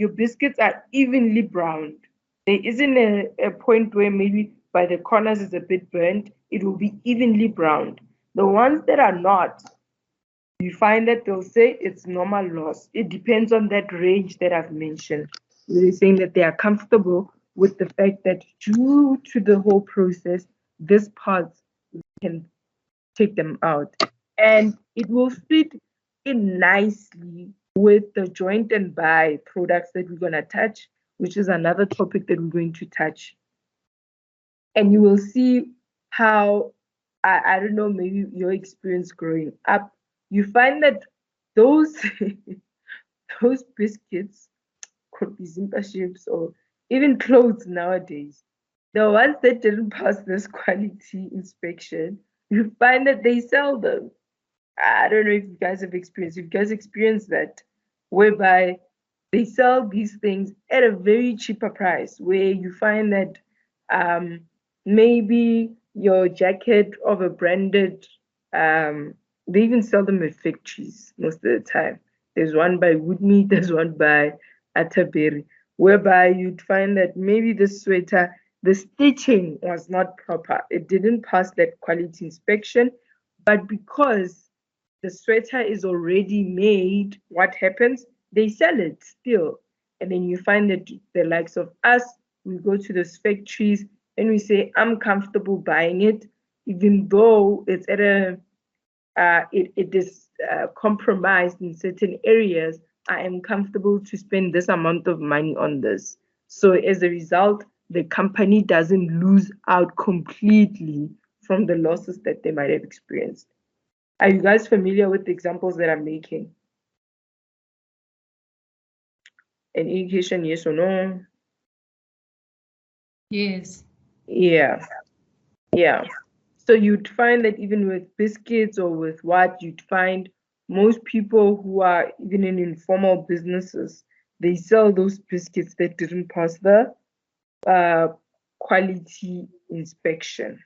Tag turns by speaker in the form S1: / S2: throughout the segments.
S1: your biscuits are evenly browned. There isn't a point where maybe by the corners is a bit burnt. It will be evenly browned. The ones that are not, you find that they'll say it's normal loss. It depends on that range that I've mentioned. They're saying that they are comfortable with the fact that due to the whole process, this part can take them out. And it will fit in nicely with the joint and buy products that we're going to touch, which is another topic that we're going to touch. And you will see how, I don't know, maybe your experience growing up, you find that those those biscuits could be Zimba chips or even clothes nowadays. The ones that didn't pass this quality inspection, you find that they sell them. I don't know if you guys have experienced. If you guys experienced that, whereby they sell these things at a very cheaper price, where you find that maybe your jacket of a branded, they even sell them at factories most of the time. There's one by Woodmead, there's one by Atterbury, whereby you'd find that maybe the sweater, the stitching was not proper. It didn't pass that quality inspection, but because the sweater is already made, what happens? They sell it still. And then you find that the likes of us, we go to those factories and we say, I'm comfortable buying it, even though it's at a it is compromised in certain areas. I am comfortable to spend this amount of money on this. So as a result, the company doesn't lose out completely from the losses that they might have experienced. Are you guys familiar with the examples that I'm making? An indication, yes or no?
S2: Yes.
S1: Yeah. Yeah. So you'd find that even with biscuits or with what, you'd find most people who are even in informal businesses, they sell those biscuits that didn't pass the quality inspection.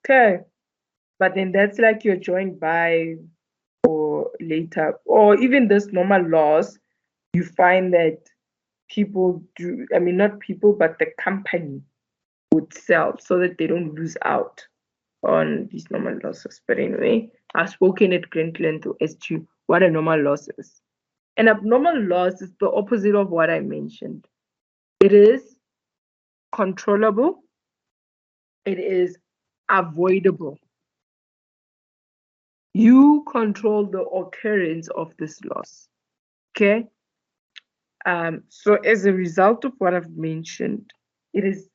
S1: Okay. But then that's like your joint buy or later, or even this normal loss, you find that people do, I mean, not people, but the company would sell so that they don't lose out on these normal losses. But anyway, I've spoken at great length as to what a normal loss is. An abnormal loss is the opposite of what I mentioned. It is controllable, it is avoidable. You control the occurrence of this loss. Okay. So as a result of what I've mentioned, it's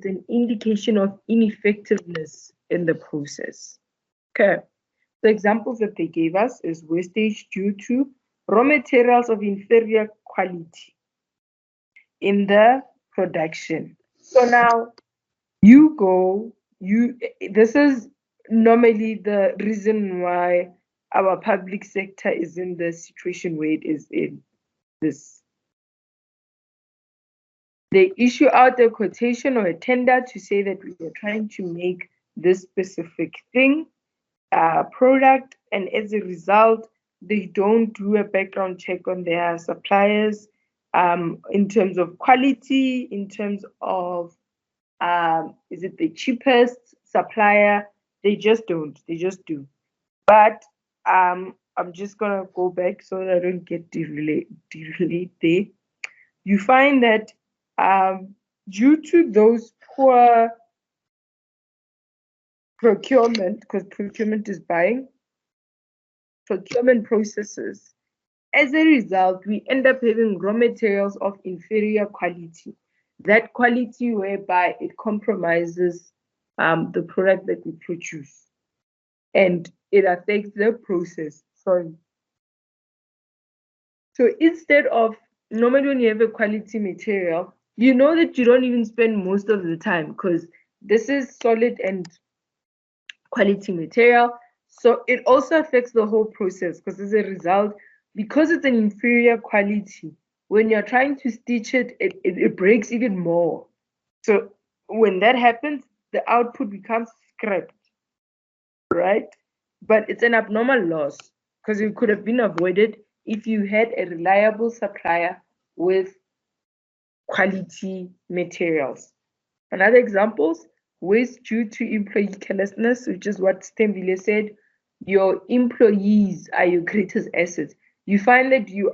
S1: an indication of ineffectiveness in the process. Okay. The examples that they gave us is wastage due to raw materials of inferior quality in the production. So now this is normally the reason why our public sector is in the situation where it is in this. They issue out a quotation or a tender to say that we are trying to make this specific thing, product, and as a result, they don't do a background check on their suppliers in terms of quality, in terms of is it the cheapest supplier? They just don't. They just do. But I'm just gonna go back so that I don't get derailed there. You find that due to those poor procurement, because procurement is buying, procurement processes, as a result, we end up having raw materials of inferior quality. That quality whereby it compromises the product that we produce and it affects the process. Sorry. So instead of, normally when you have a quality material, you know that you don't even spend most of the time because this is solid and quality material. So it also affects the whole process because as a result, because it's an inferior quality, when you're trying to stitch it, it breaks even more. So when that happens, the output becomes scrapped, right? But it's an abnormal loss because it could have been avoided if you had a reliable supplier with quality materials. Another examples, waste due to employee carelessness, which is what Stembile said. Your employees are your greatest assets. You find that you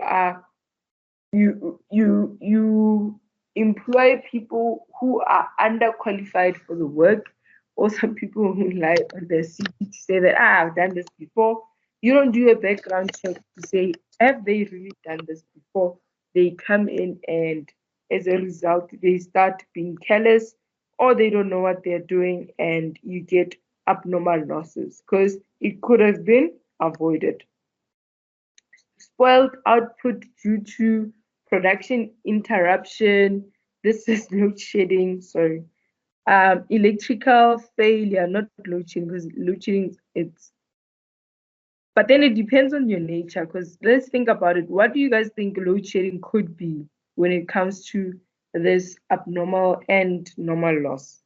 S1: employ people who are underqualified for the work, or some people who lie on their CV to say that I've done this before. You don't do a background check to say have they really done this before. They come in and as a result they start being careless or they don't know what they're doing and you get abnormal losses because it could have been avoided. Spoiled output due to production interruption. This is load shedding, sorry. Electrical failure, not load shedding, because load shedding it's but then it depends on your nature because let's think about it. What do you guys think load shedding could be when it comes to this abnormal and normal loss?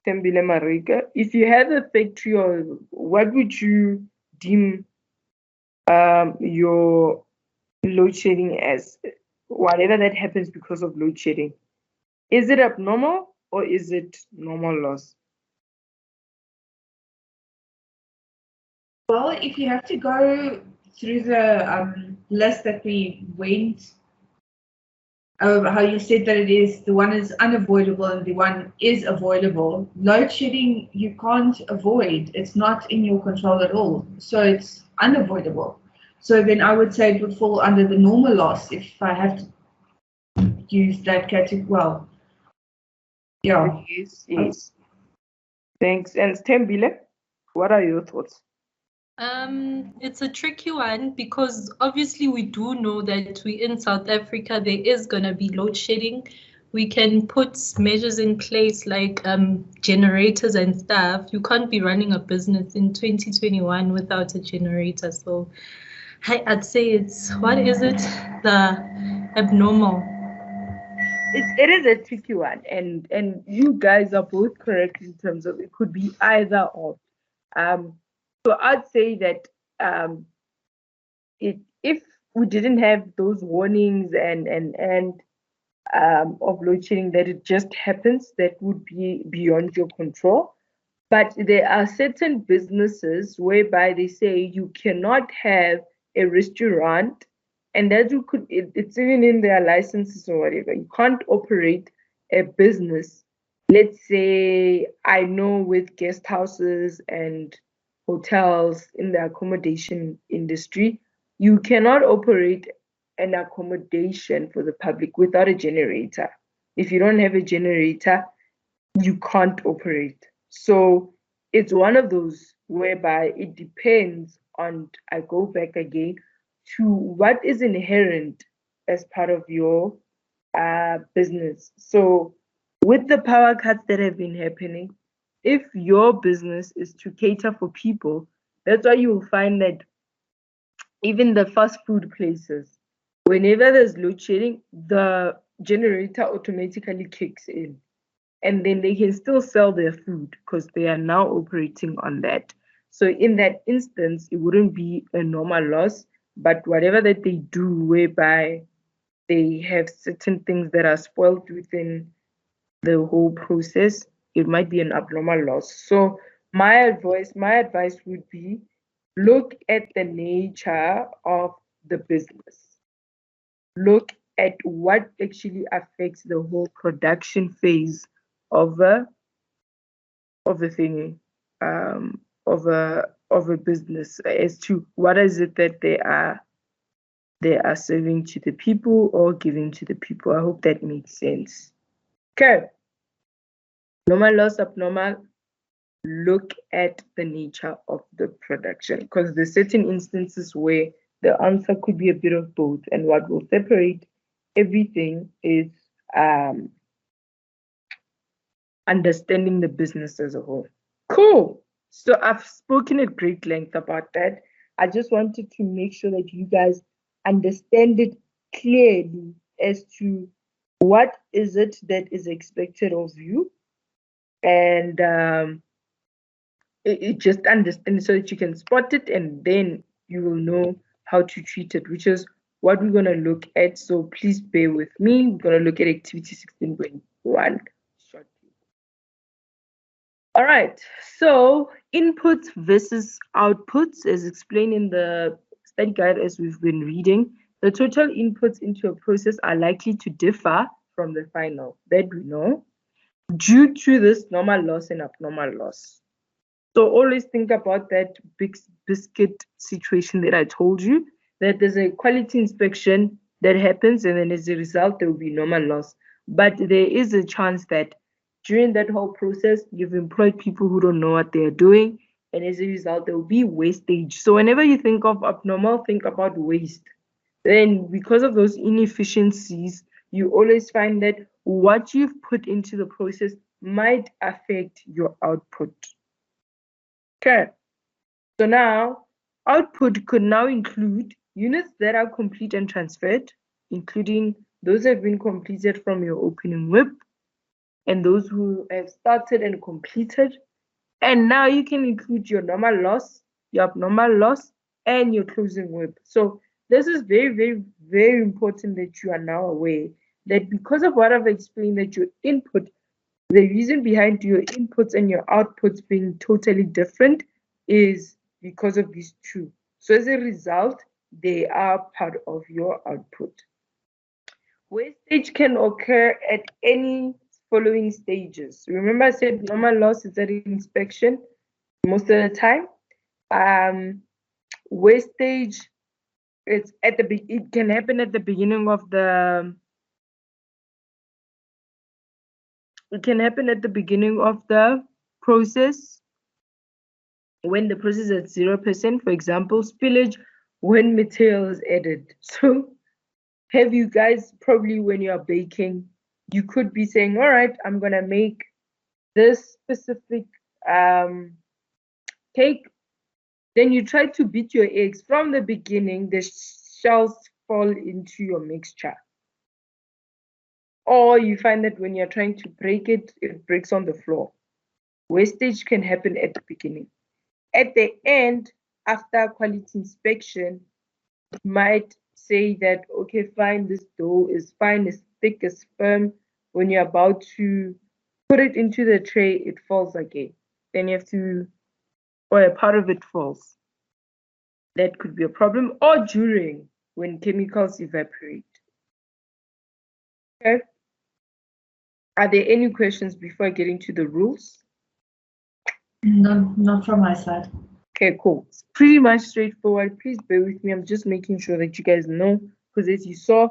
S1: Tembile Marika, if you had a factory, or what would you deem your load shedding as whatever that happens because of load shedding? Is it abnormal or is it normal loss?
S2: Well, if you have to go through the list that we went, how you said that it is, the one is unavoidable and the one is avoidable. Load shedding, you can't avoid. It's not in your control at all. So it's unavoidable. So then I would say it would fall under the normal loss if I have to use that category. Well, yeah.
S1: Yes. Thanks. And Stembile, what are your thoughts?
S3: It's a tricky one because obviously we do know that we in South Africa there is gonna be load shedding. We can put measures in place like generators and stuff. You can't be running a business in 2021 without a generator. So I'd say it's what is it? The abnormal.
S1: It is a tricky one, and you guys are both correct in terms of it could be either or. So I'd say that if we didn't have those warnings and of load shedding, that it just happens, that would be beyond your control. But there are certain businesses whereby they say you cannot have a restaurant, and that you could, it's even in their licenses or whatever. You can't operate a business, let's say, I know with guest houses and hotels in the accommodation industry, you cannot operate an accommodation for the public without a generator. If you don't have a generator, you can't operate. So it's one of those whereby it depends on, I go back again to what is inherent as part of your business. So with the power cuts that have been happening, if your business is to cater for people, that's why you'll find that even the fast food places, whenever there's load shedding, the generator automatically kicks in and then they can still sell their food because they are now operating on that. So in that instance, it wouldn't be a normal loss, but whatever that they do whereby they have certain things that are spoiled within the whole process, it might be an abnormal loss. So my advice would be look at the nature of the business. Look at what actually affects the whole production phase of a thing, of a business, as to what is it that they are serving to the people or giving to the people. I hope that makes sense. Okay. Normal loss, abnormal. Look at the nature of the production because there's certain instances where the answer could be a bit of both, and what will separate everything is understanding the business as a whole. Cool. So I've spoken at great length about that. I just wanted to make sure that you guys understand it clearly as to what is it that is expected of you, and it just understand so that you can spot it and then you will know how to treat it, which is what we're going to look at. So please bear with me. We're going to look at activity 16.1 shortly. All right, so inputs versus outputs, as explained in the study guide as we've been reading, the total inputs into a process are likely to differ from the final, that we know, due to this normal loss and abnormal loss. So always think about that big biscuit situation that I told you, that there's a quality inspection that happens, and then as a result, there will be normal loss. But there is a chance that during that whole process, you've employed people who don't know what they're doing, and as a result, there will be wastage. So whenever you think of abnormal, think about waste. Then because of those inefficiencies, you always find that what you've put into the process might affect your output. Okay, so now output could now include units that are complete and transferred, including those that have been completed from your opening WIP and those who have started and completed. And now you can include your normal loss, your abnormal loss, and your closing WIP. So this is very, very, very important that you are now aware that because of what I've explained, that your input, the reason behind your inputs and your outputs being totally different is because of these two. So as a result, they are part of your output. Wastage can occur at any following stages. Remember I said normal loss is at inspection most of the time. Wastage, it can happen at the beginning of the process, when the process is at 0%, for example, spillage when material is added. So have you guys probably, when you're baking, you could be saying, all right, I'm gonna make this specific cake. Then you try to beat your eggs from the beginning, the shells fall into your mixture. Or you find that when you're trying to break it, it breaks on the floor. Wastage can happen at the beginning. At the end, after quality inspection, you might say that, okay, fine, this dough is fine, it's thick, it's firm. When you're about to put it into the tray, it falls again. Then you have to, or a part of it falls. That could be a problem, or during, when chemicals evaporate. Okay. Are there any questions before I get into the rules?
S2: No, not from my side.
S1: Okay, cool. It's pretty much straightforward. Please bear with me. I'm just making sure that you guys know, because as you saw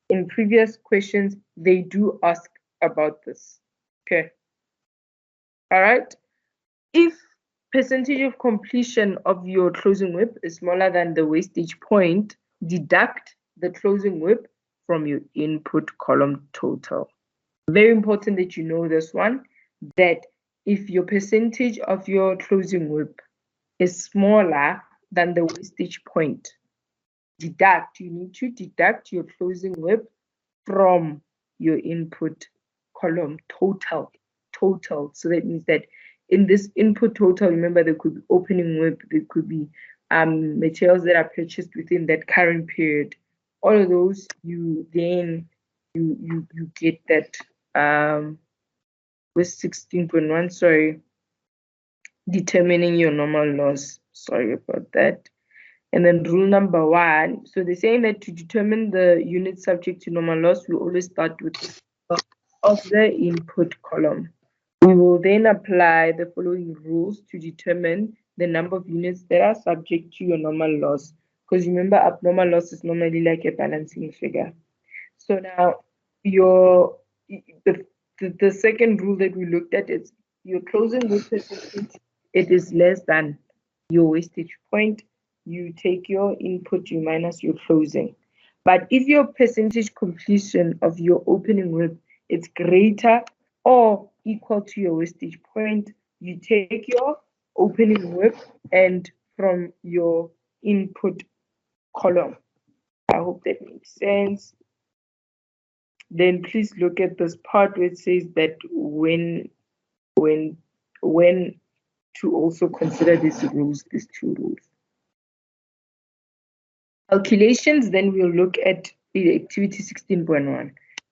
S1: in previous questions, they do ask about this. Okay. All right. If percentage of completion of your closing WIP is smaller than the wastage point, deduct the closing WIP from your input column total. Very important that you know this one, that if your percentage of your closing WIP is smaller than the wastage point, you need to deduct your closing WIP from your input column total. So that means that in this input total, remember, there could be opening WIP, there could be materials that are purchased within that current period. All of those, you then you get that with 16.1, sorry, determining your normal loss. Sorry about that. And then rule number 1. So they're saying that to determine the unit subject to normal loss, we always start with of the input column. We will then apply the following rules to determine the number of units that are subject to your normal loss. Because remember, abnormal loss is normally like a balancing figure. So now the second rule that we looked at is your closing WIP percentage. It is less than your wastage point. You take your input, you minus your closing. But if your percentage completion of your opening WIP is greater or equal to your wastage point, you take your opening WIP and from your input column. I hope that makes sense. Then please look at this part where it says that when to also consider these rules, these two rules. calculations, then we'll look at the activity 16.1.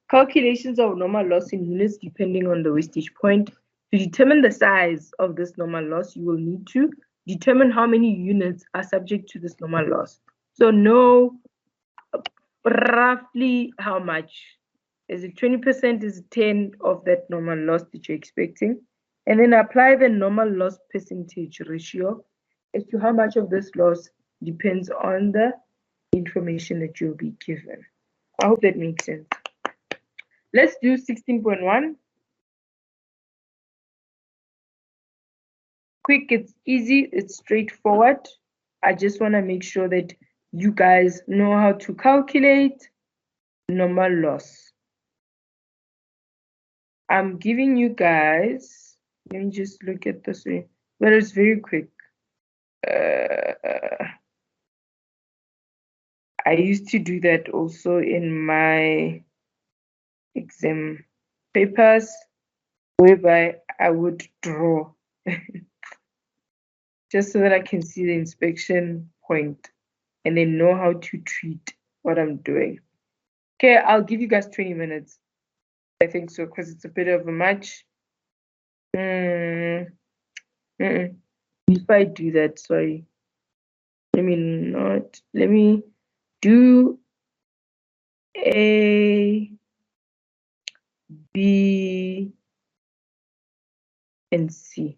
S1: Calculations of normal loss in units depending on the wastage point. To determine the size of this normal loss, you will need to determine how many units are subject to this normal loss. So know roughly how much. Is it 20%? Is it 10 of that normal loss that you're expecting? And then apply the normal loss percentage ratio as to how much of this loss depends on the information that you'll be given. I hope that makes sense. Let's do 16.1. Quick, it's easy, it's straightforward. I just want to make sure that you guys know how to calculate normal loss. I'm giving you guys, let me just look at this way, but it's very quick. I used to do that also in my exam papers, whereby I would draw just so that I can see the inspection point and then know how to treat what I'm doing. Okay, I'll give you guys 20 minutes. I think so, because it's a bit of a match. If I do that, sorry. Let me do A, B, and C.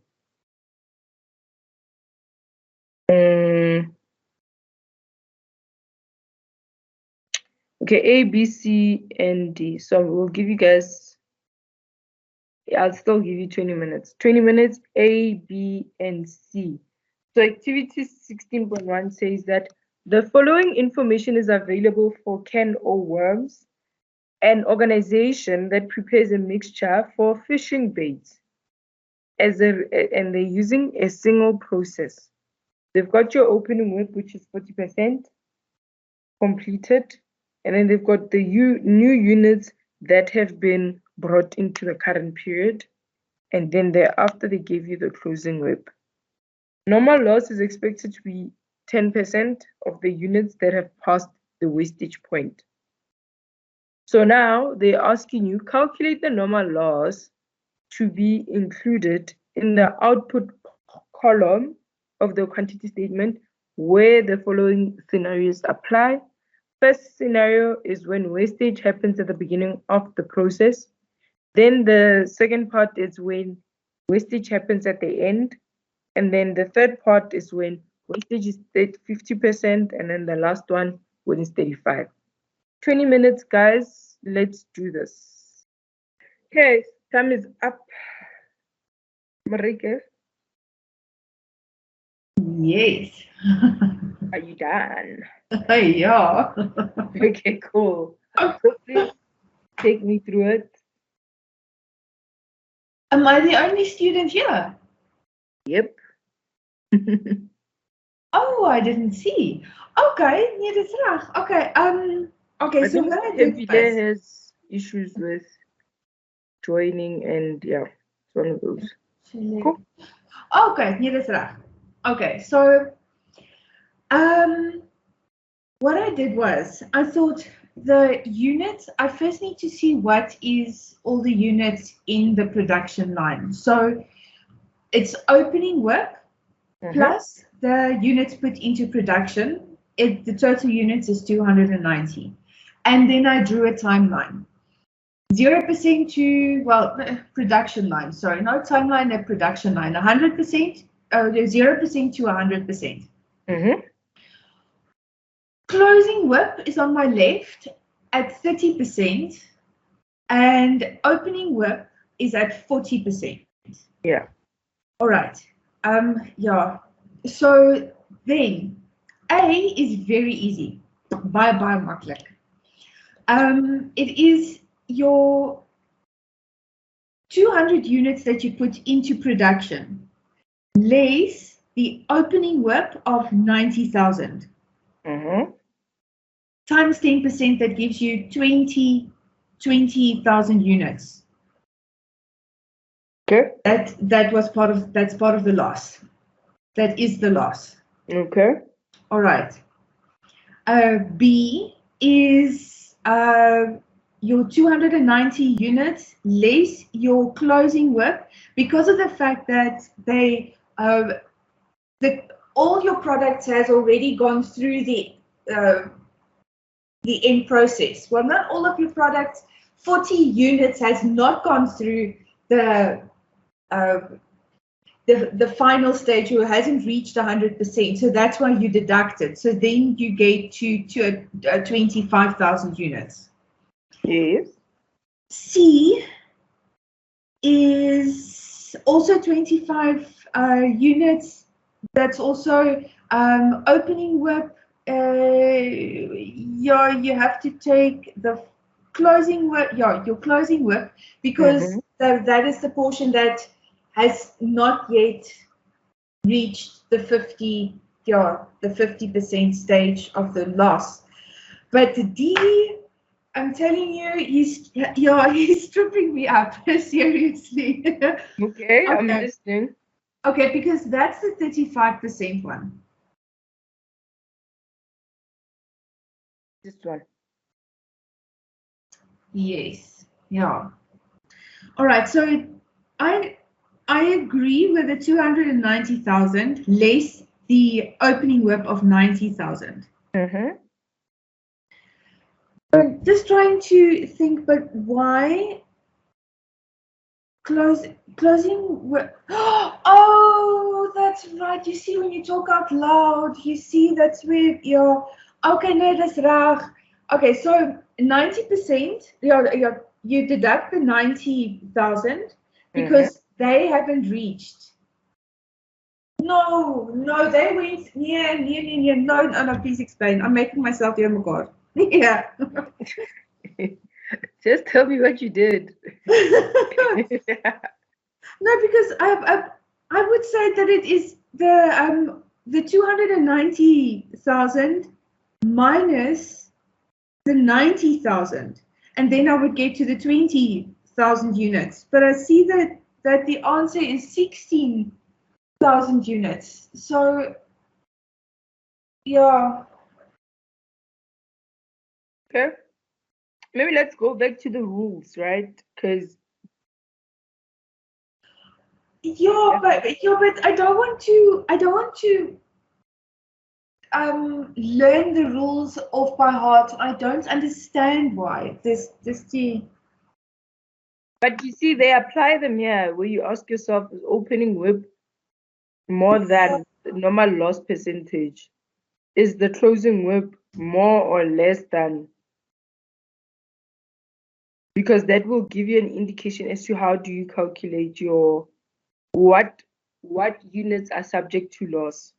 S1: Okay, A, B, C, and D. So we'll give you guys, I'll still give you 20 minutes. 20 minutes, A, B, and C. So activity 16.1 says that the following information is available for can or worms, an organization that prepares a mixture for fishing baits, and they're using a single process. They've got your opening WIP, which is 40% completed, and then they've got the new units that have been brought into the current period, and then thereafter they give you the closing WIP. Normal loss is expected to be 10% of the units that have passed the wastage point. So now they're asking you calculate the normal loss to be included in the output column of the quantity statement where the following scenarios apply. First scenario is when wastage happens at the beginning of the process. Then the second part is when wastage happens at the end. And then the third part is when wastage is 50%, and then the last one when it's 35. 20 minutes, guys. Let's do this. Okay, time is up. Marike?
S2: Yes.
S1: Are you done?
S2: Yeah.
S1: Okay, cool. So please take me through it.
S2: Am I the only student here?
S1: Yep.
S2: Oh, I didn't see. Okay, nee, dis reg. Okay, okay, so what I did was
S1: has issues with joining, and yeah, it's one of those. Cool.
S2: Okay, nee, dis reg. Okay, so what I did was I thought the units, I first need to see what is all the units in the production line. So it's opening work plus the units put into production. The total units is 290. And then I drew a timeline. 0% to, well, production line, sorry, not timeline, a production line. 100%, 0% to 100%. Closing WIP is on my left at 30%, and opening WIP is at 40%.
S1: Yeah.
S2: All right. Yeah. So then A is very easy. Baie maklik. It is your 200 units that you put into production, less the opening WIP of 90,000. Times 10%, that gives you 20,000 units.
S1: Okay.
S2: That's part of the loss. That is the loss.
S1: Okay.
S2: All right. B is your 290 units less your closing WIP, because of the fact that they all your products has already gone through the end process. Well, not all of your products. 40 units has not gone through the final stage, or hasn't reached 100%. So that's why you deduct it. So then you get to 25,000 units.
S1: Yes.
S2: C is also 25 units. That's also opening WIP. You have to take the closing WIP, your closing WIP, because that is the portion that has not yet reached the 50% stage of the loss. But D, I'm telling you, he's tripping me up, seriously.
S1: Okay, I'm listening.
S2: Okay, because that's the 35% one.
S1: This one.
S2: Yes. Yeah. All right. So I agree with the 290,000 less the opening WIP of 90,000. Just trying to think, but why closing WIP? Oh, that's right. You see, when you talk out loud, you see that's where you're. Okay, no, that's reg. Okay, so 90%, you deduct the 90,000 because they haven't reached. No, they went, yeah, no, please explain. I'm making myself the God. Yeah.
S1: Just tell me what you did.
S2: No, because I would say that it is the 290,000 minus the 90,000, and then I would get to the 20,000 units. But I see that the answer is 16,000 units. So yeah.
S1: Okay. Maybe let's go back to the rules, right? Because
S2: but I don't want to learn the rules off by heart. I don't understand why.
S1: But you see, they apply them here where you ask yourself, is opening WIP more than the normal loss percentage? Is the closing WIP more or less than? Because that will give you an indication as to how do you calculate your what units are subject to loss.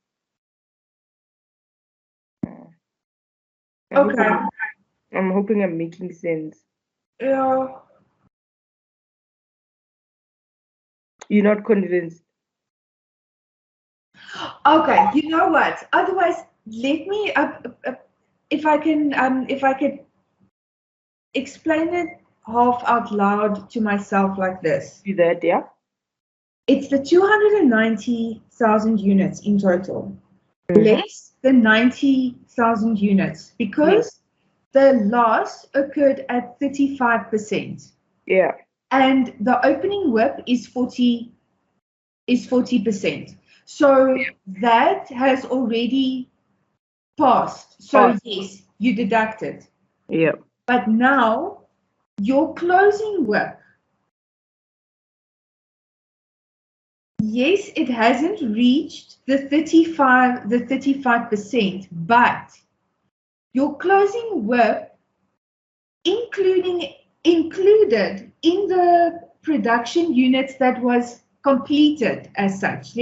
S1: I'm hoping I'm making sense.
S2: Yeah.
S1: You're not convinced?
S2: Okay, you know what? Otherwise, let me if I could explain it half out loud to myself like this.
S1: Do that, yeah.
S2: It's the 290,000 units in total, less than 90,000 units, because the loss occurred at 35%.
S1: Yeah.
S2: And the opening WIP is 40%. So that has already passed. So yes, you deduct it.
S1: Yeah.
S2: But now your closing WIP, yes, it hasn't reached the 35%, but your closing WIP included in the production units that was completed as such.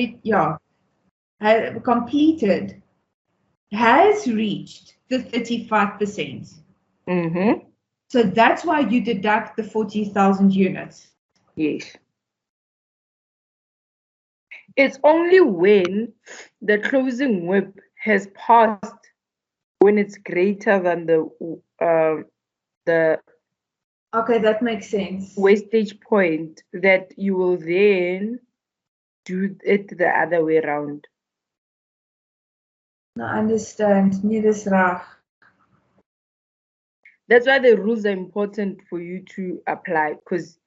S2: Completed has reached the 35%. So that's why you deduct the 40,000 units.
S1: Yes. It's only when the closing WIP has passed, when it's greater than the
S2: okay, that makes sense.
S1: wastage point, that you will then do it the other way around.
S2: I understand. Nee, dis reg.
S1: That's why the rules are important for you to apply, because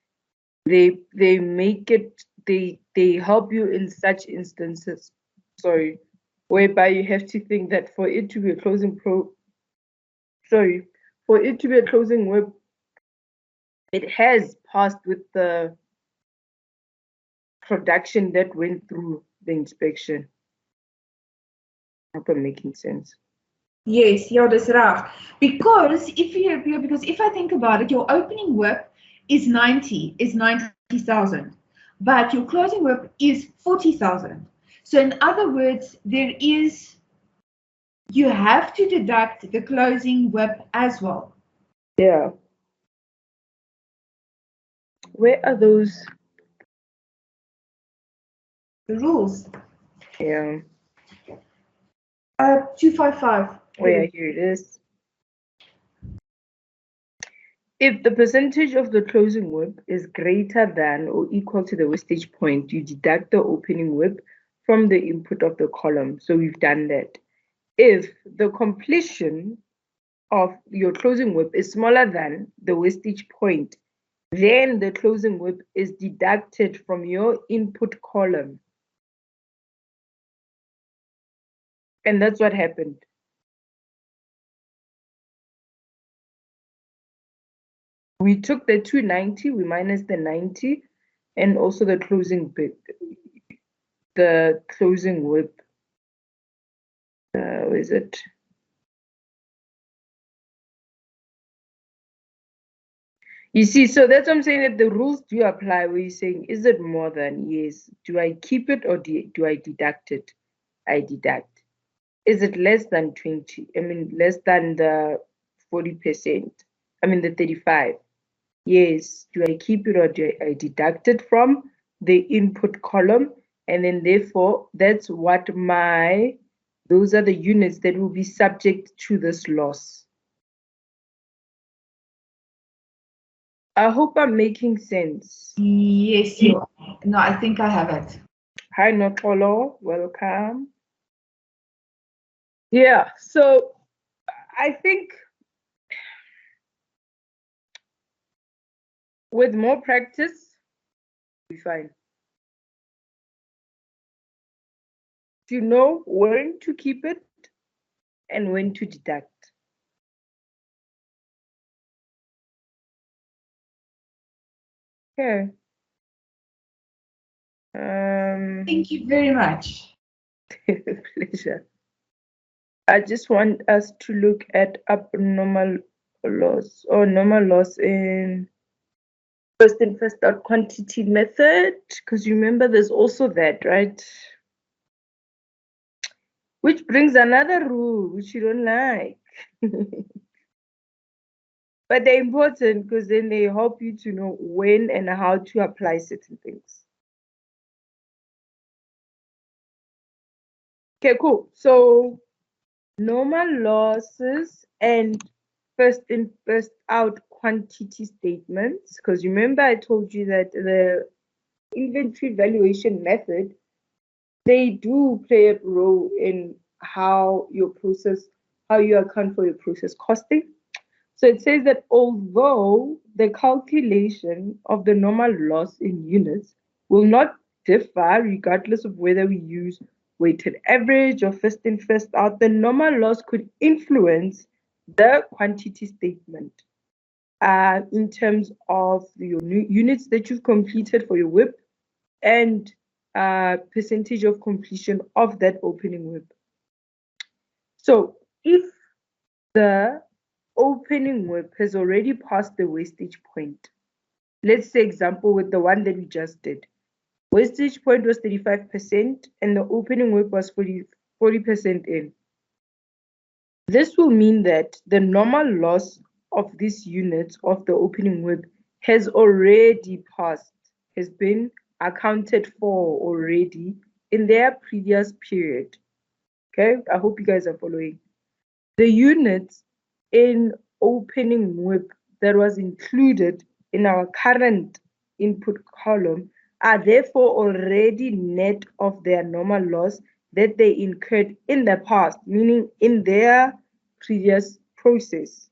S1: they make it, they help you in such instances, sorry, whereby you have to think that for it to be a closing for it to be a closing WIP, it has passed with the production that went through the inspection. I hope I'm making sense.
S2: Yes, ja, dis reg. Because if I think about it, your opening WIP is 90,000, but your closing WIP is 40,000. So in other words, you have to deduct the closing WIP as well.
S1: Yeah. Where are those?
S2: The rules.
S1: Yeah.
S2: 255.
S1: Oh yeah, here it is. If the percentage of the closing WIP is greater than or equal to the wastage point, you deduct the opening WIP from the input of the column. So we've done that. If the completion of your closing WIP is smaller than the wastage point, then the closing WIP is deducted from your input column. And that's what happened. We took the 290, we minus the 90, and also the closing bit, the closing WIP. Where is it? You see, so that's what I'm saying, that the rules do apply where you're saying, is it more than? Yes. Do I keep it or do I deduct it? I deduct. Is it less than 20? I mean, less than the 40%? I mean, the 35? Yes. Do I keep it or do I deduct it from the input column? And then therefore, that's what those are the units that will be subject to this loss. I hope I'm making sense.
S2: Yes, you are. No, I think I have it.
S1: Hi, Nokolo. Welcome. Yeah, so I think with more practice, we'll be fine. You know when to keep it and when to deduct. Okay.
S2: Thank you very much.
S1: Pleasure. I just want us to look at abnormal loss or normal loss in first in, first out quantity method, because remember there's also that, right? Which brings another rule which you don't like. But they're important because then they help you to know when and how to apply certain things. Okay, cool. So normal losses and first in, first out quantity statements. Because remember I told you that the inventory valuation method, they do play a role in how you account for your process costing. So it says that although the calculation of the normal loss in units will not differ regardless of whether we use weighted average or first in, first out, the normal loss could influence the quantity statement in terms of your new units that you've completed for your WIP and percentage of completion of that opening WIP. So if the opening WIP has already passed the wastage point. Let's say example with the one that we just did. Wastage point was 35% and the opening WIP was 40% in. This will mean that the normal loss of these units of the opening WIP has already passed, has been accounted for already in their previous period. Okay, I hope you guys are following. The units in opening WIP that was included in our current input column are therefore already net of their normal loss that they incurred in the past, meaning in their previous process.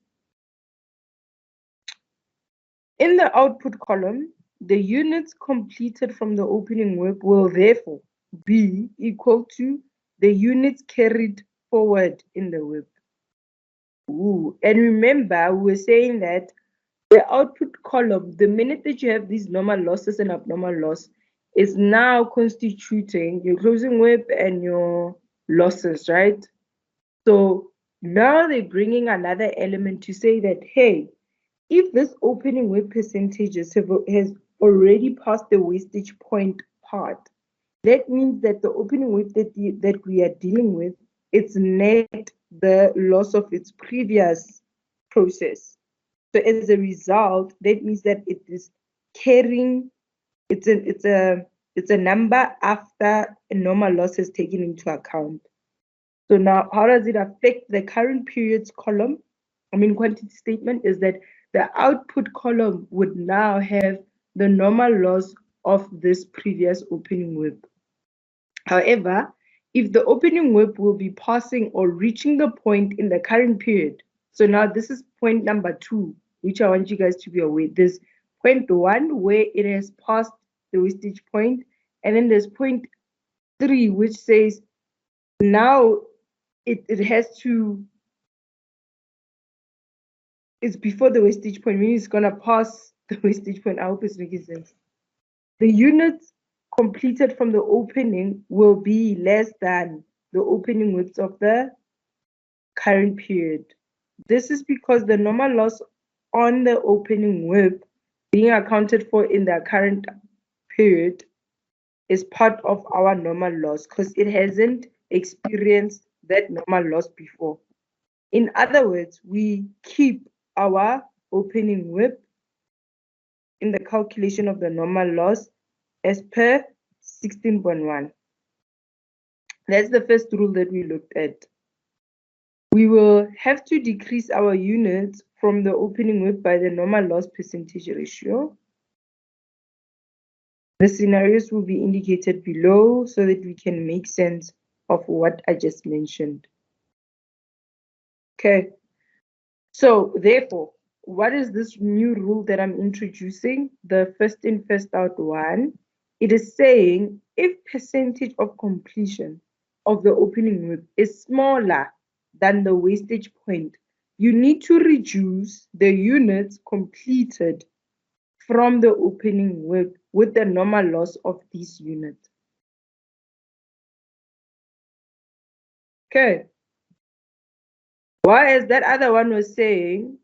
S1: In the output column, the units completed from the opening WIP will therefore be equal to the units carried forward in the WIP. Ooh, and remember, we were saying that the output column, the minute that you have these normal losses and abnormal loss, is now constituting your closing WIP and your losses, right? So now they're bringing another element to say that, hey, if this opening WIP percentages has already passed the wastage point part, that means that the opening WIP that we are dealing with, it's net the loss of its previous process. So as a result, that means that it is carrying, it's a number after a normal loss is taken into account. So now, how does it affect the current periods column? Quantity statement is that the output column would now have the normal loss of this previous opening WIP. However, if the opening WIP will be passing or reaching the point in the current period, so now this is point number 2, which I want you guys to be aware. There's point 1 where it has passed the wastage point, and then there's point 3 which says now it has to, it's before the wastage point, meaning it's gonna pass the wastage point. I hope it's making sense. The units completed from the opening will be less than the opening WIPs of the current period. This is because the normal loss on the opening WIP being accounted for in the current period is part of our normal loss because it hasn't experienced that normal loss before. In other words, we keep our opening WIP in the calculation of the normal loss as per 16.1. That's the first rule that we looked at. We will have to decrease our units from the opening WIP by the normal loss percentage ratio. The scenarios will be indicated below so that we can make sense of what I just mentioned. Okay, so therefore, what is this new rule that I'm introducing? The first in, first out one. It is saying if percentage of completion of the opening WIP is smaller than the wastage point, you need to reduce the units completed from the opening WIP with the normal loss of these units. Okay. Whereas that other one was saying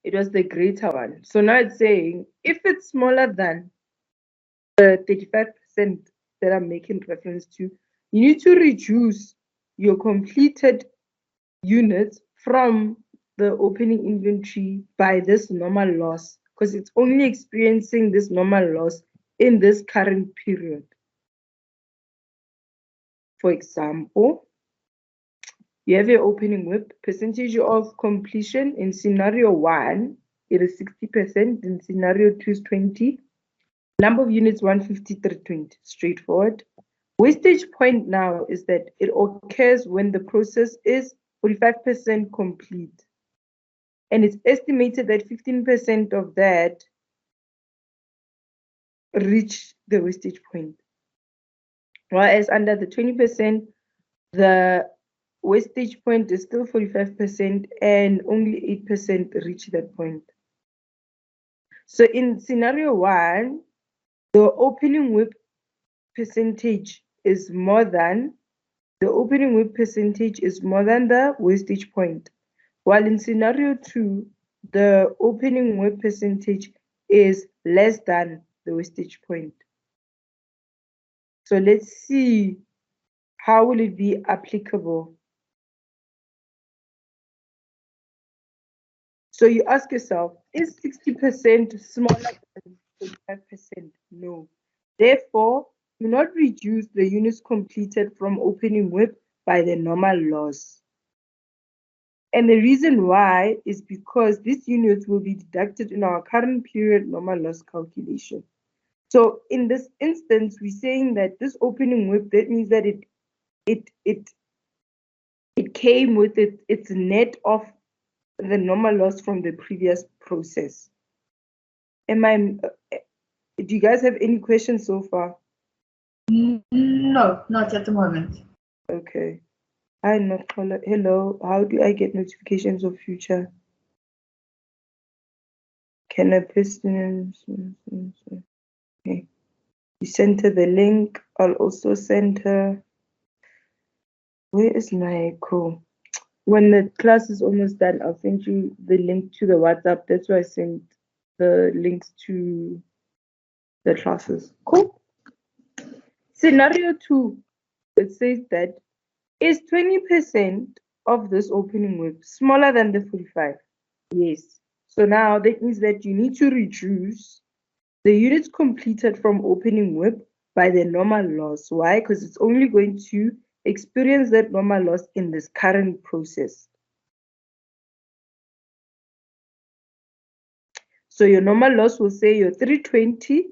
S1: it was the greater one. So now it's saying if it's smaller than the 35% that I'm making reference to, you need to reduce your completed units from the opening inventory by this normal loss because it's only experiencing this normal loss in this current period. For example, you have your opening WIP, percentage of completion in scenario 1, it is 60%, in scenario 2 is 20, number of units 150, 320, straightforward. Wastage point now is that it occurs when the process is 45% complete. And it's estimated that 15% of that reach the wastage point. Whereas under the 20%, the wastage point is still 45% and only 8% reach that point. So in scenario 1, the opening WIP percentage is more than the wastage point. While in scenario 2, the opening WIP percentage is less than the wastage point. So let's see how will it be applicable. So you ask yourself, is 60% smaller than 45%? No. Therefore, do not reduce the units completed from opening WIP by the normal loss. And the reason why is because these units will be deducted in our current period normal loss calculation. So in this instance, we're saying that this opening WIP, that means that it came with its net of the normal loss from the previous process. Do you guys have any questions so far?
S2: No, not at the moment.
S1: Okay. Hi, Notkola. Hello. How do I get notifications of future? Can I paste in? Okay. You sent her the link. I'll also send her. Where is my call? When the class is almost done, I'll send you the link to the WhatsApp. That's why I sent the links to the classes. Cool. Scenario 2. It says that is 20% of this opening WIP smaller than the 45? Yes. So now that means that you need to reduce the units completed from opening WIP by the normal loss. Why? Because it's only going to experience that normal loss in this current process. So your normal loss will say your 320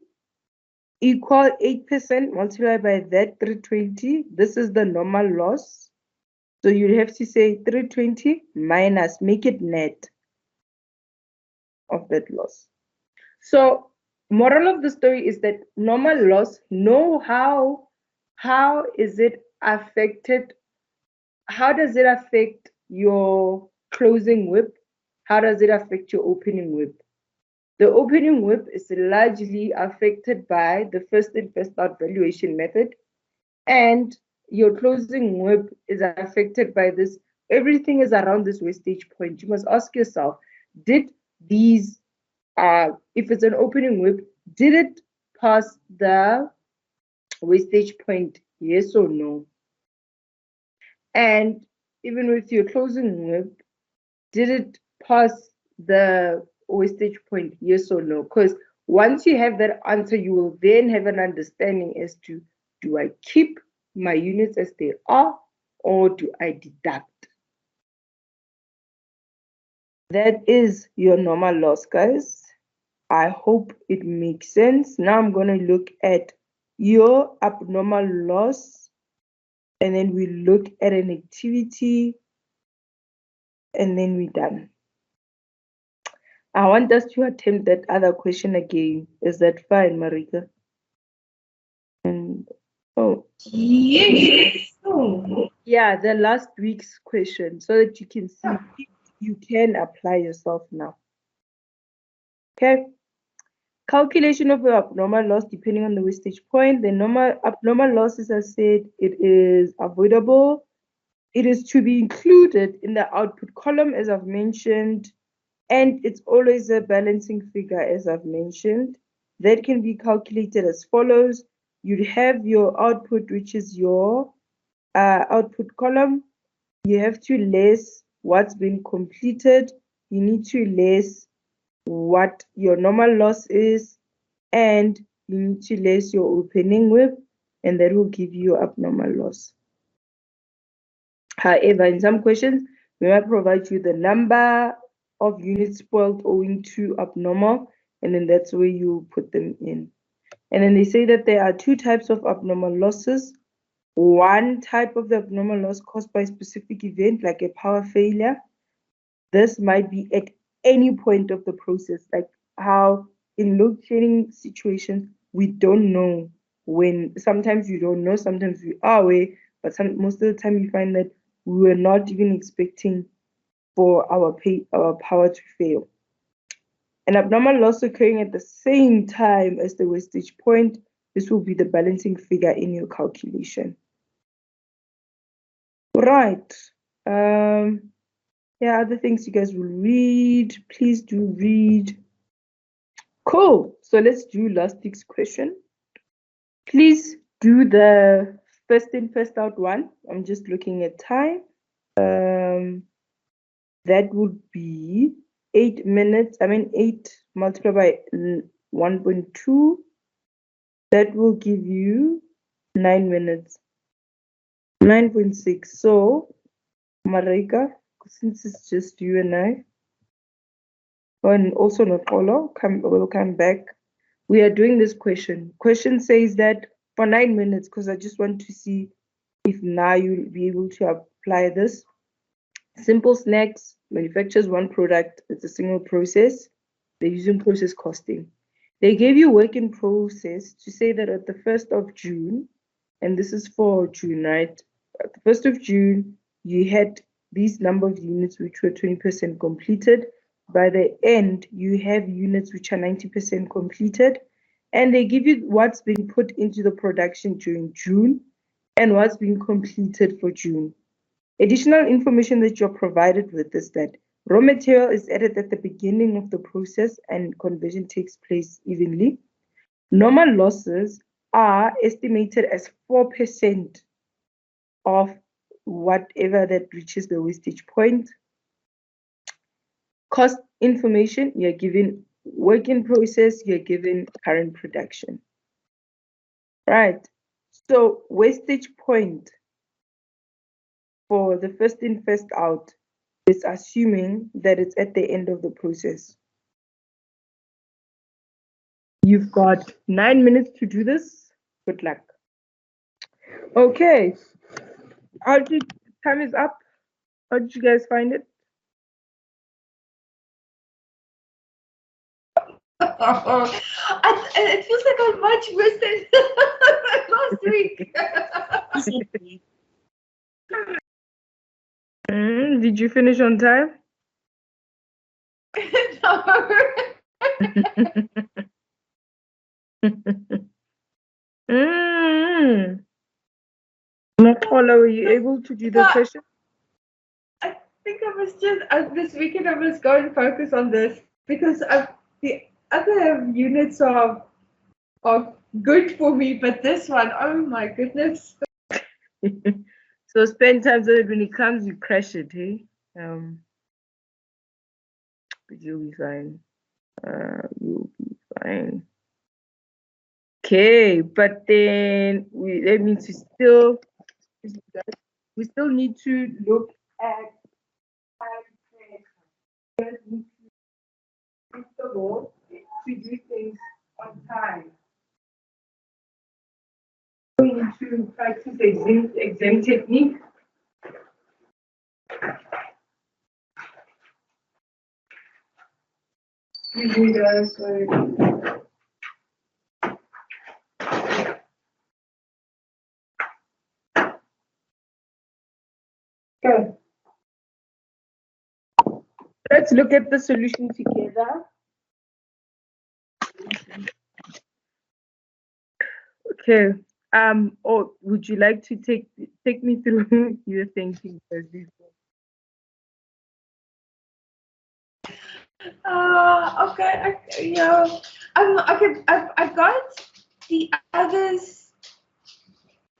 S1: equal 8% multiplied by that 320. This is the normal loss. So you have to say 320 minus, make it net of that loss. So moral of the story is that normal loss, know how is it affected, how does it affect your closing WIP? How does it affect your opening WIP? The opening WIP is largely affected by the first in, first out valuation method, and your closing WIP is affected by this. Everything is around this wastage point. You must ask yourself, did these, if it's an opening WIP, did it pass the wastage point? Yes or no? And even with your closing WIP, did it pass the wastage point? Yes or no? Because once you have that answer, you will then have an understanding as to, do I keep my units as they are or do I deduct? That is your normal loss, guys. I hope it makes sense. Now I'm going to look at your abnormal loss, and then we look at an activity, and then we're done. I want us to attempt that other question again. Is that fine, Marika? And oh
S2: Yes. Oh.
S1: yeah, the last week's question, so that you can see if you can apply yourself now. Okay. Calculation of the abnormal loss depending on the wastage point. The abnormal loss, as I said, it is avoidable. It is to be included in the output column, as I've mentioned, and it's always a balancing figure, as I've mentioned. That can be calculated as follows. You'd have your output, which is your output column. You have to less what's been completed. You need to less what your normal loss is, and you need to less your opening WIP, and that will give you abnormal loss. However, in some questions, we might provide you the number of units spoiled owing to abnormal, and then that's where you put them in. And then they say that there are two types of abnormal losses. One type of the abnormal loss caused by a specific event, like a power failure. This might be at any point of the process, like how in load shedding situations, we don't know when. Sometimes you don't know, sometimes we are aware, but most of the time you find that we were not even expecting for our power to fail. An abnormal loss occurring at the same time as the wastage point, this will be the balancing figure in your calculation. Right. Yeah, other things you guys will read. Please do read. Cool. So let's do last week's question. Please do the first in, first out one. I'm just looking at time. That would be 8 minutes. 8 multiplied by 1.2. That will give you 9 minutes. 9.6. So, Marika, since it's just you and I, and also Nokolo, will come back. We are doing this question. Question says that for 9 minutes, because I just want to see if now you'll be able to apply this. Simple Snacks manufactures one product. It's a single process. They're using process costing. They gave you work in process to say that at the 1st of June, and this is for June, right? At the 1st of June, you had these number of units which were 20% completed. By the end, you have units which are 90% completed. And they give you what's been put into the production during June and what's been completed for June. Additional information that you're provided with is that raw material is added at the beginning of the process and conversion takes place evenly. Normal losses are estimated as 4% of whatever that reaches the wastage point. Cost information, you're given work in process, you're given current production. Right. So wastage point for the first in, first out is assuming that it's at the end of the process. You've got 9 minutes to do this. Good luck. Okay. Time is up. How did you guys find it?
S2: It feels like I'm much worse than last week.
S1: Did you finish on time?
S2: No.
S1: Makola, were you able to do the question?
S2: I think I was just this weekend I must go and focus on this because the other units are good for me, but this one, oh my goodness.
S1: So spend time so that when it comes, you crash it, hey? But you'll be fine. You'll be fine. Okay, but then that means we still need to look at to do things on time. We need to practice exam technique. Excuse me, guys. Sorry. Okay. Let's look at the solution together. Okay. Or would you like to take me through your thinking first before?
S2: Okay. I've got the others.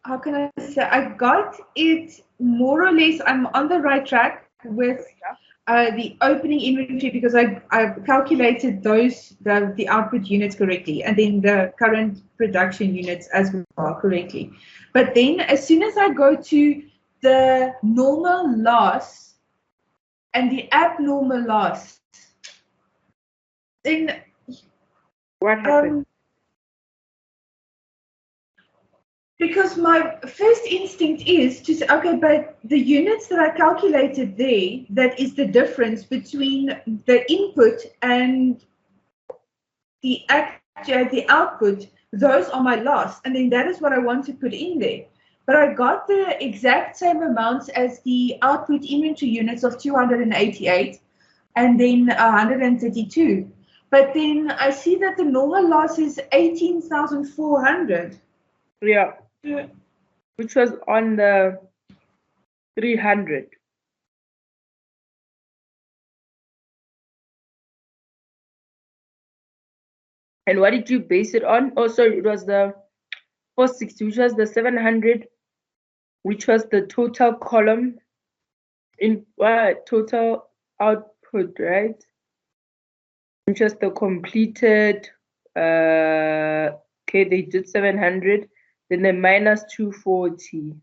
S2: How can I say? I got it more or less. I'm on the right track with the opening inventory because I've calculated the output units correctly and then the current production units as well correctly. But then as soon as I go to the normal loss and the abnormal loss, then
S1: what happened?
S2: Because my first instinct is to say, okay, but the units that I calculated there, that is the difference between the input and the output, those are my loss. And then that is what I want to put in there. But I got the exact same amounts as the output inventory units of 288 and then 132. But then I see that the normal loss is 18,400.
S1: Yeah. Which was on the 300. And what did you base it on? Oh, sorry, it was the 460, which was the 700, which was the total column in total output, right? Which was the completed. Okay, they did 700. Then they minus 240,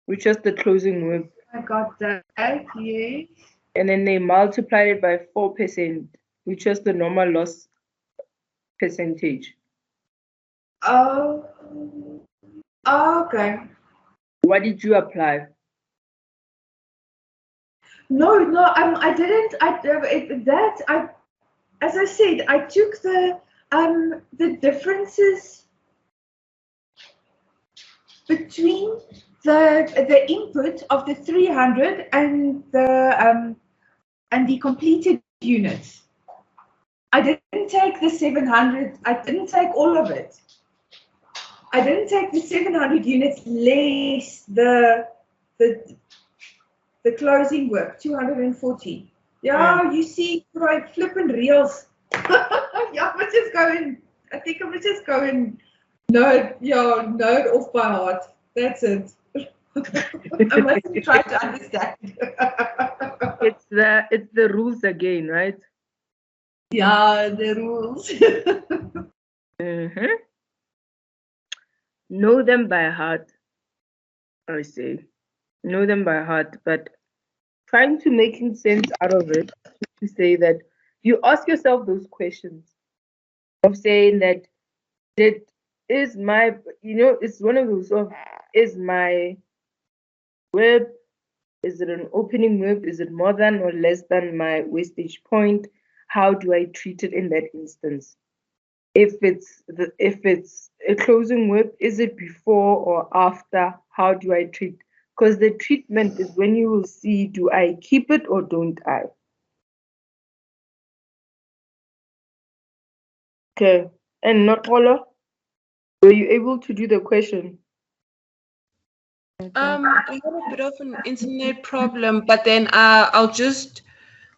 S1: which was the closing work.
S2: I got that, yes.
S1: And then they multiplied it by 4%, which was the normal loss percentage.
S2: Oh, okay.
S1: What did you apply?
S2: No, I didn't. As I said, I took the differences between the input of the 300 and the completed units. I didn't take the 700. I didn't take all of it. I didn't take the 700 units less the closing work, 240. Yeah, you see, right, flipping reels. Yeah, I'm just going. I think I'm just going. Node off by heart. That's it. I must try to understand.
S1: It's the rules again, right?
S2: Yeah, the rules.
S1: Know them by heart, I say. Know them by heart, but trying to making sense out of it to say that you ask yourself those questions of saying that is my, it's one of those of, is my web, is it an opening web, is it more than or less than my wastage point? How do I treat it in that instance? If it's a closing web, is it before or after? How do I treat? Because the treatment is when you will see, do I keep it or don't I? Okay. And not Ola, were you able to do the question?
S4: We had a bit of an internet problem, but then I'll just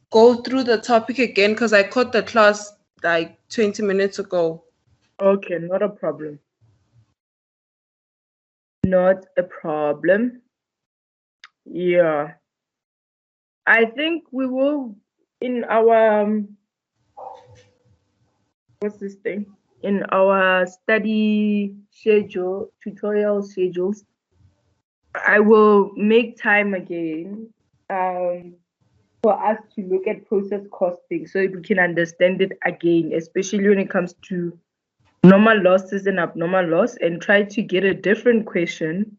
S4: go through the topic again because I caught the class like 20 minutes ago.
S1: Okay, not a problem. Not a problem. Yeah. I think we will in our what's this thing? In our study schedule, tutorial schedules, I will make time again for us to look at process costing so we can understand it again, especially when it comes to normal losses and abnormal loss, and try to get a different question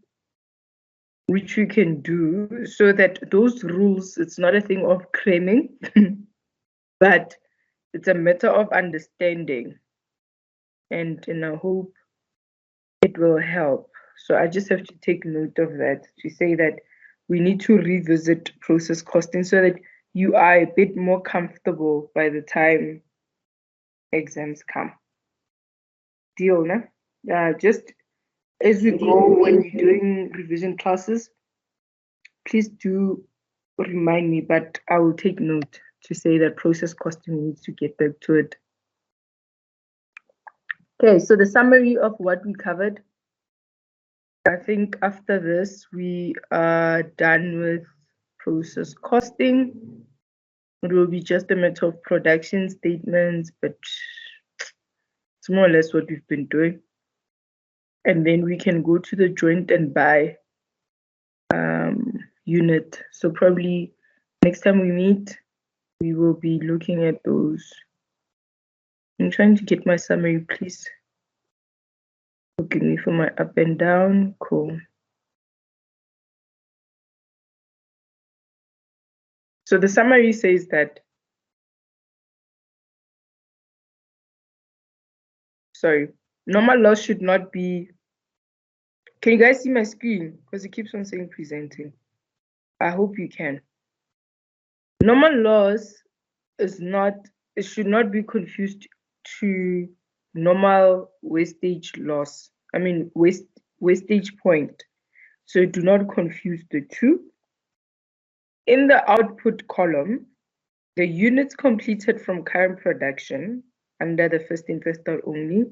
S1: which we can do so that those rules, it's not a thing of cramming, but it's a matter of understanding. And I hope it will help. So I just have to take note of that to say that we need to revisit process costing so that you are a bit more comfortable by the time exams come. Deal, no? Just as we go when we're doing revision classes, please do remind me, but I will take note to say that process costing needs to get back to it. Okay, so the summary of what we covered. I think after this, we are done with process costing. It will be just a matter of production statements, but it's more or less what we've been doing. And then we can go to the joint and buy unit. So probably next time we meet, we will be looking at those. I'm trying to get my summary, please. Forgive me for my up and down. Cool. So the summary says that, sorry, normal loss should not be, can you guys see my screen? Because it keeps on saying presenting. I hope you can. Normal loss is not, it should not be confused to normal wastage loss. I mean, wastage point. So do not confuse the two. In the output column, the units completed from current production under the first in, first out only,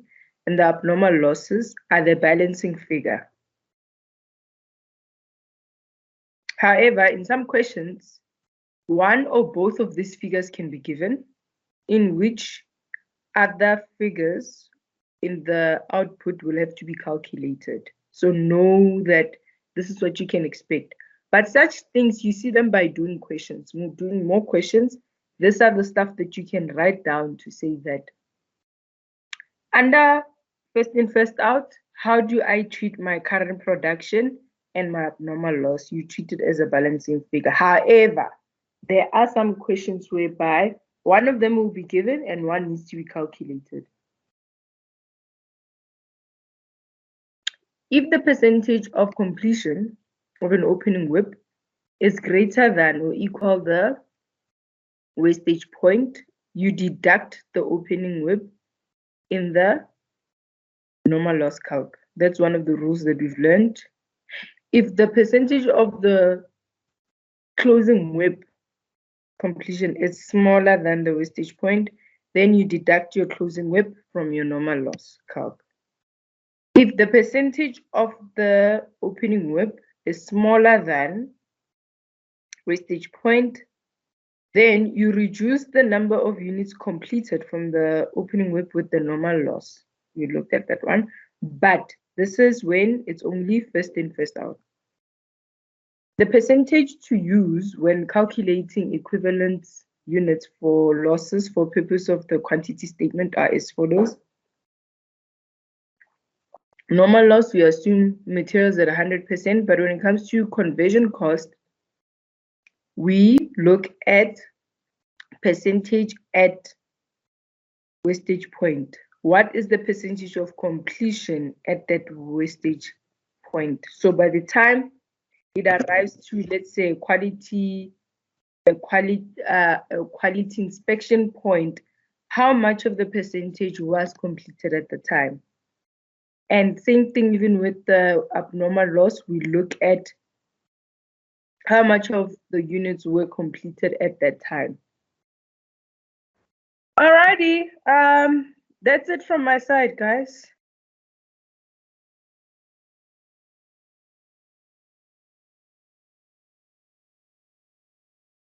S1: and the abnormal losses are the balancing figure. However, in some questions, one or both of these figures can be given, in which other figures in the output will have to be calculated. So know that this is what you can expect. But such things, you see them by doing questions, doing more questions. These are the stuff that you can write down to say that under first in, first out, how do I treat my current production and my abnormal loss? You treat it as a balancing figure. However, there are some questions whereby one of them will be given and one needs to be calculated. If the percentage of completion of an opening WIP is greater than or equal the wastage point, you deduct the opening WIP in the normal loss calc. That's one of the rules that we've learned. If the percentage of the closing WIP completion is smaller than the wastage point, then you deduct your closing WIP from your normal loss calc. If the percentage of the opening WIP is smaller than wastage point, then you reduce the number of units completed from the opening WIP with the normal loss. We looked at that one, but this is when it's only first in, first out. The percentage to use when calculating equivalent units for losses for purpose of the quantity statement are as follows. Normal loss, we assume materials at 100%, but when it comes to conversion cost, we look at percentage at wastage point. What is the percentage of completion at that wastage point? So by the time it arrives to, let's say, a quality inspection point, how much of the percentage was completed at the time? And same thing even with the abnormal loss, we look at how much of the units were completed at that time. Alrighty, that's it from my side, guys.